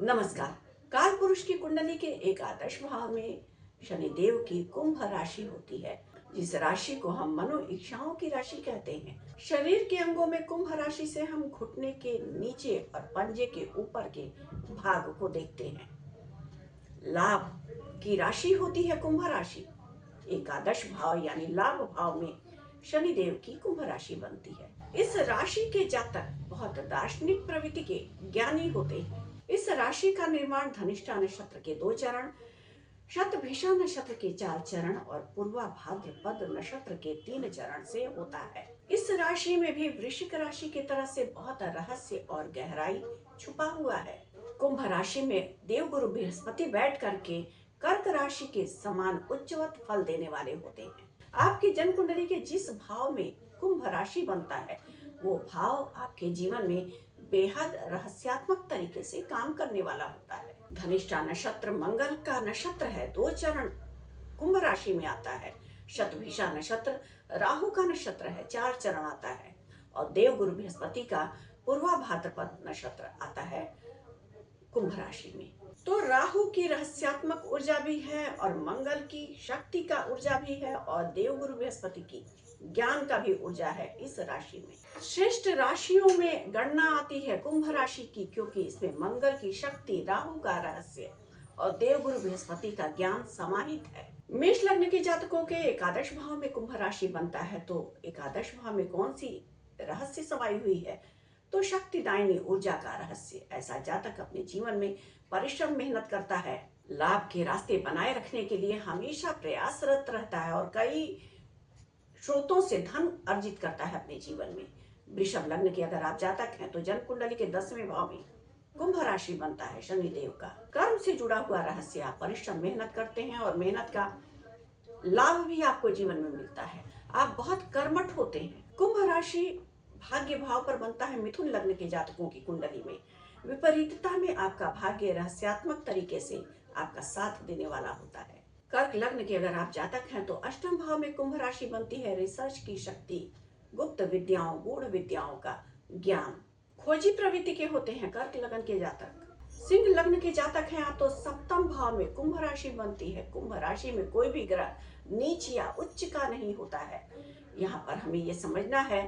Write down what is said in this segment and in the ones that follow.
नमस्कार। काल पुरुष की कुंडली के एकादश भाव में शनिदेव की कुंभ राशि होती है, जिस राशि को हम मनो इच्छाओं की राशि कहते हैं। शरीर के अंगों में कुंभ राशि से हम घुटने के नीचे और पंजे के ऊपर के भाग को देखते हैं। लाभ की राशि होती है कुंभ राशि। एकादश भाव यानी लाभ भाव में शनिदेव की कुंभ राशि बनती है। इस राशि के जातक बहुत दार्शनिक प्रवृत्ति के ज्ञानी होते हैं। इस राशि का निर्माण धनिष्ठा नक्षत्र के 2 चरण, शतभिषा नक्षत्र के 4 चरण और पूर्वा भाद्रपद नक्षत्र के 3 चरण से होता है। इस राशि में भी वृश्चिक राशि की तरह से बहुत रहस्य और गहराई छुपा हुआ है। कुंभ राशि में देवगुरु बृहस्पति बैठ करके कर्क राशि के समान उच्चवत फल देने वाले होते हैं। आपकी जन्म कुंडली के जिस भाव में कुंभ राशि बनता है, वो भाव आपके जीवन में बेहद रहस्यात्मक तरीके से काम करने वाला होता है। धनिष्ठा नक्षत्र मंगल का नक्षत्र है, 2 चरण कुंभ राशि में आता है। शतभिषा नक्षत्र राहु का नक्षत्र है, 4 चरण आता है। और देवगुरु बृहस्पति का पूर्वा भाद्रपद नक्षत्र आता है कुंभ राशि में। तो राहु की रहस्यात्मक ऊर्जा भी है और मंगल की शक्ति का ऊर्जा भी है और देवगुरु बृहस्पति की ज्ञान का भी ऊर्जा है इस राशि में। श्रेष्ठ राशियों में गणना आती है कुंभ राशि की, क्योंकि इसमें मंगल की शक्ति, राहु का रहस्य और देवगुरु बृहस्पति का ज्ञान समाहित है। मेष लग्न के जातकों के एकादश भाव में कुंभ राशि बनता है, तो एकादश भाव में कौन सी रहस्य समाई हुई है? तो शक्तिदायिनी ऊर्जा का रहस्य। ऐसा जातक अपने जीवन में परिश्रम मेहनत करता है, लाभ के रास्ते बनाए रखने के लिए हमेशा प्रयासरत रहता है और कई स्रोतों से धन अर्जित करता है अपने जीवन में। वृषभ लग्न के अगर आप जातक हैं तो जन्म कुंडली के 10वें भाव में कुंभ राशि बनता है शनिदेव का। कर्म से जुड़ा हुआ रहस्य। आप परिश्रम मेहनत करते हैं और मेहनत का लाभ भी आपको जीवन में मिलता है। आप बहुत कर्मठ होते हैं। कुंभ राशि भाग्य भाव पर बनता है मिथुन लग्न के जातकों की कुंडली में। विपरीतता में आपका भाग्य रहस्यात्मक तरीके से आपका साथ देने वाला होता है। कर्क लग्न के अगर आप जातक हैं तो अष्टम भाव में कुंभ राशि बनती है। रिसर्च की शक्ति, गुप्त विद्याओं, गूढ़ विद्याओं का ज्ञान, खोजी प्रवृत्ति के होते हैं कर्क लग्न के जातक। सिंह लग्न के जातक हैं आप तो सप्तम भाव में कुंभ राशि बनती है। कुंभ राशि में कोई भी ग्रह नीच या उच्च का नहीं होता है। यहाँ पर हमें ये समझना है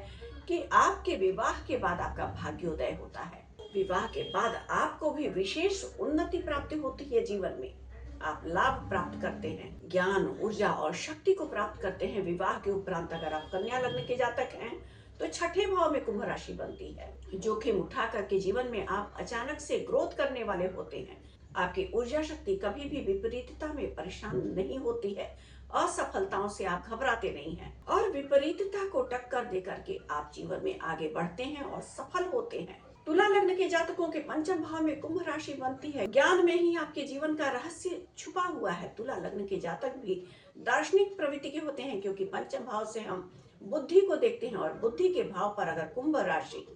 कि आपके विवाह के बाद आपका भाग्योदय होता है। विवाह के बाद आपको भी विशेष उन्नति प्राप्ति होती है जीवन में। आप लाभ प्राप्त करते हैं, ज्ञान, ऊर्जा और शक्ति को प्राप्त करते हैं। विवाह के उपरांत अगर आप कन्या लग्न के जातक हैं तो छठे भाव में कुंभ राशि बनती है। जोखिम उठा करके जीवन में आप अचानक से ग्रोथ करने वाले होते हैं। आपकी ऊर्जा शक्ति कभी भी विपरीतता में परेशान नहीं होती है। असफलताओं से आप घबराते नहीं हैं और विपरीतता को टक्कर दे करके आप जीवन में आगे बढ़ते हैं और सफल होते हैं। तुला लग्न के जातकों के पंचम भाव में कुंभ राशि बनती है। ज्ञान में ही आपके जीवन का रहस्य छुपा हुआ है। तुला लग्न के जातक भी दार्शनिक प्रवृत्ति के होते हैं, क्योंकि पंचम भाव से हम बुद्धि को देखते हैं और बुद्धि के भाव पर अगर कुंभ राशि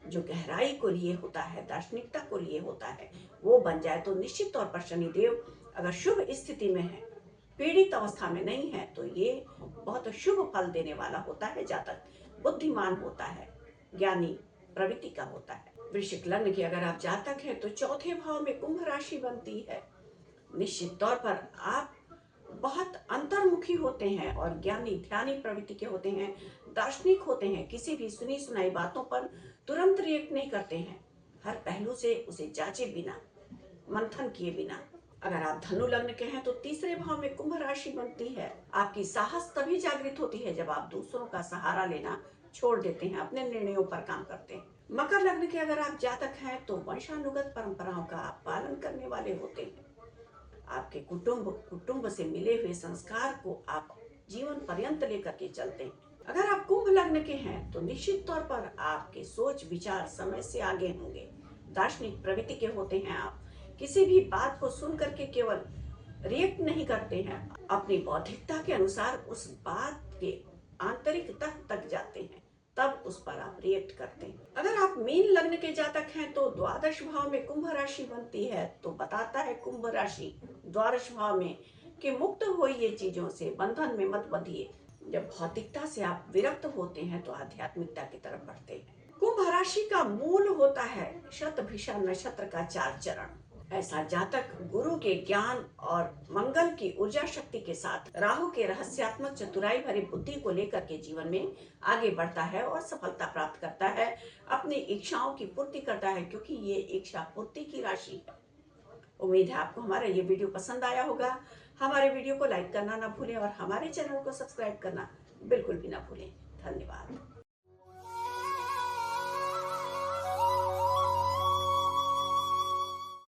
जो गहराई को लिए होता है, दार्शनिकता को लिए होता है, वो बन जाए तो निश्चित तौर पर शनिदेव अगर शुभ स्थिति में है, पीड़ित अवस्था में नहीं है, तो ये बहुत शुभ फल देने वाला होता है। जातक बुद्धिमान होता है, ज्ञानी प्रवृत्ति का होता है। वृश्चिक लग्न के अगर आप जातक हैं तो चौथे भाव में कुंभ राशि बनती है। निश्चित तौर पर आप बहुत अंतर्मुखी होते हैं और ज्ञानी ध्यानी प्रवृत्ति के होते हैं, दार्शनिक होते हैं। किसी भी सुनी सुनाई बातों पर तुरंत रिएक्ट नहीं करते हैं, हर पहलू से उसे जांचे बिना, मंथन किए बिना। अगर आप धनु लग्न के हैं तो तीसरे भाव में कुंभ राशि बनती है। आपकी साहस तभी जागृत होती है जब आप दूसरों का सहारा लेना छोड़ देते हैं, अपने निर्णयों पर काम करते हैं। मकर लग्न के अगर आप जातक हैं तो वंशानुगत परंपराओं का आप पालन करने वाले होते हैं। आपके कुटुंब से मिले हुए संस्कार को आप जीवन पर्यंत लेकर के चलते हैं। अगर आप कुंभ लग्न के हैं तो निश्चित तौर पर आपके सोच विचार समय से आगे होंगे। दार्शनिक प्रवृत्ति के होते हैं। आप किसी भी बात को सुन करके केवल रिएक्ट नहीं करते हैं, अपनी बौद्धिकता के अनुसार उस बात के आंतरिक तह तक जाते हैं, तब उस पर आप रिएक्ट करते हैं। अगर आप मीन लग्न के जातक हैं तो द्वादश भाव में कुंभ राशि बनती है, तो बताता है कुंभ राशि द्वादश भाव में कि मुक्त होइए चीजों से, बंधन में मत बंधिए। जब भौतिकता से आप विरक्त होते हैं तो आध्यात्मिकता की तरफ बढ़ते हैं। कुंभ राशि का मूल होता है शतभिषा नक्षत्र का 4 चरण। ऐसा जातक गुरु के ज्ञान और मंगल की ऊर्जा शक्ति के साथ राहु के रहस्यात्मक चतुराई भरी बुद्धि को लेकर के जीवन में आगे बढ़ता है और सफलता प्राप्त करता है, अपनी इच्छाओं की पूर्ति करता है, क्योंकि ये इच्छा पूर्ति की राशि है। उम्मीद है आपको हमारा ये वीडियो पसंद आया होगा। हमारे वीडियो को लाइक करना ना भूलें और हमारे चैनल को सब्सक्राइब करना बिल्कुल भी ना भूलें। धन्यवाद।